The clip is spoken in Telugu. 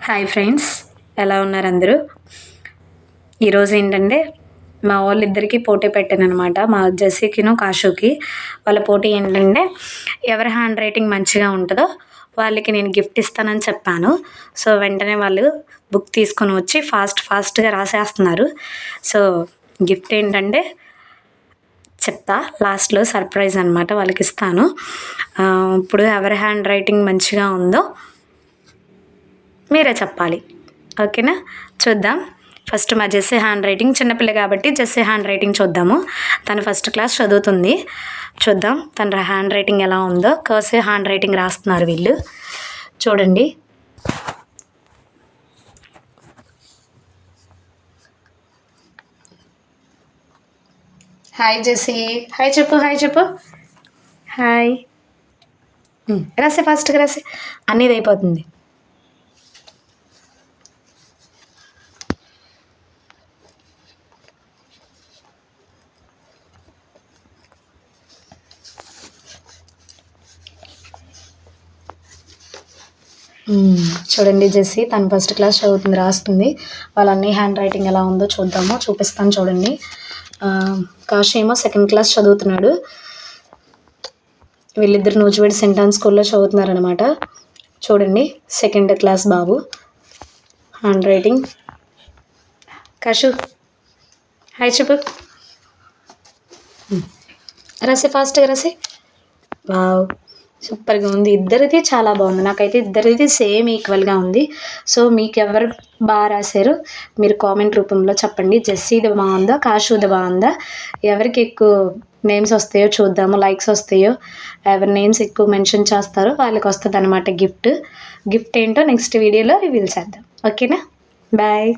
హాయ్ ఫ్రెండ్స్, ఎలా ఉన్నారు అందరూ? ఈరోజు ఏంటంటే మా వాళ్ళిద్దరికీ పోటీ పెట్టాను అనమాట. మా జెస్సీకిను కాషుకి. వాళ్ళ పోటీ ఏంటంటే ఎవరి హ్యాండ్ రైటింగ్ మంచిగా ఉంటుందో వాళ్ళకి నేను గిఫ్ట్ ఇస్తానని చెప్పాను. సో వెంటనే వాళ్ళు బుక్ తీసుకొని వచ్చి ఫాస్ట్గా రాసేస్తున్నారు. సో గిఫ్ట్ ఏంటంటే చెప్తా, లాస్ట్లో సర్ప్రైజ్ అనమాట, వాళ్ళకి ఇస్తాను. ఇప్పుడు ఎవరి హ్యాండ్ రైటింగ్ మంచిగా ఉందో మీరే చెప్పాలి, ఓకేనా? చూద్దాం. ఫస్ట్ మా జెస్సీ హ్యాండ్ రైటింగ్, చిన్నపిల్ల కాబట్టి జెస్సీ హ్యాండ్ రైటింగ్ చూద్దాము. తను ఫస్ట్ క్లాస్ చదువుతుంది. చూద్దాం తన హ్యాండ్ రైటింగ్ ఎలా ఉందో. కర్సివ్ హ్యాండ్ రైటింగ్ రాస్తున్నారు వీళ్ళు, చూడండి. హాయ్ జెస్సీ, హాయ్ చెప్పు, హాయ్ చెప్పు, హాయ్. రాసే, ఫాస్ట్గా రాసే, అన్నీది అయిపోతుంది. చూడండి జెస్సీ తను ఫస్ట్ క్లాస్ చదువుతుంది, రాస్తుంది. వాళ్ళ అన్నీ హ్యాండ్ రైటింగ్ ఎలా ఉందో చూద్దాము, చూపిస్తాను చూడండి. కాష్ ఏమో సెకండ్ క్లాస్ చదువుతున్నాడు. వీళ్ళిద్దరు నూజివేడ్ సెంట్ ఆన్ స్కూల్లో చదువుతున్నారనమాట. చూడండి సెకండ్ క్లాస్ బాబు హ్యాండ్ రైటింగ్. కాషు హాయ్ చెప్పు, రాసి ఫాస్ట్గా రాసి. వావ్, సూపర్గా ఉంది. ఇద్దరిది చాలా బాగుంది. నాకైతే ఇద్దరిది సేమ్ ఈక్వల్గా ఉంది. సో మీకు ఎవరు బాగా రాశారు మీరు కామెంట్ రూపంలో చెప్పండి. జెస్సీది బాగుందా, కాషుది బాగుందా, ఎవరికి ఎక్కువ నేమ్స్ వస్తాయో చూద్దాము, లైక్స్ వస్తాయో, ఎవరి నేమ్స్ ఎక్కువ మెన్షన్ చేస్తారో వాళ్ళకి వస్తుంది అనమాట గిఫ్ట్. గిఫ్ట్ ఏంటో నెక్స్ట్ వీడియోలో రివీల్ చేద్దాం, ఓకేనా? బాయ్.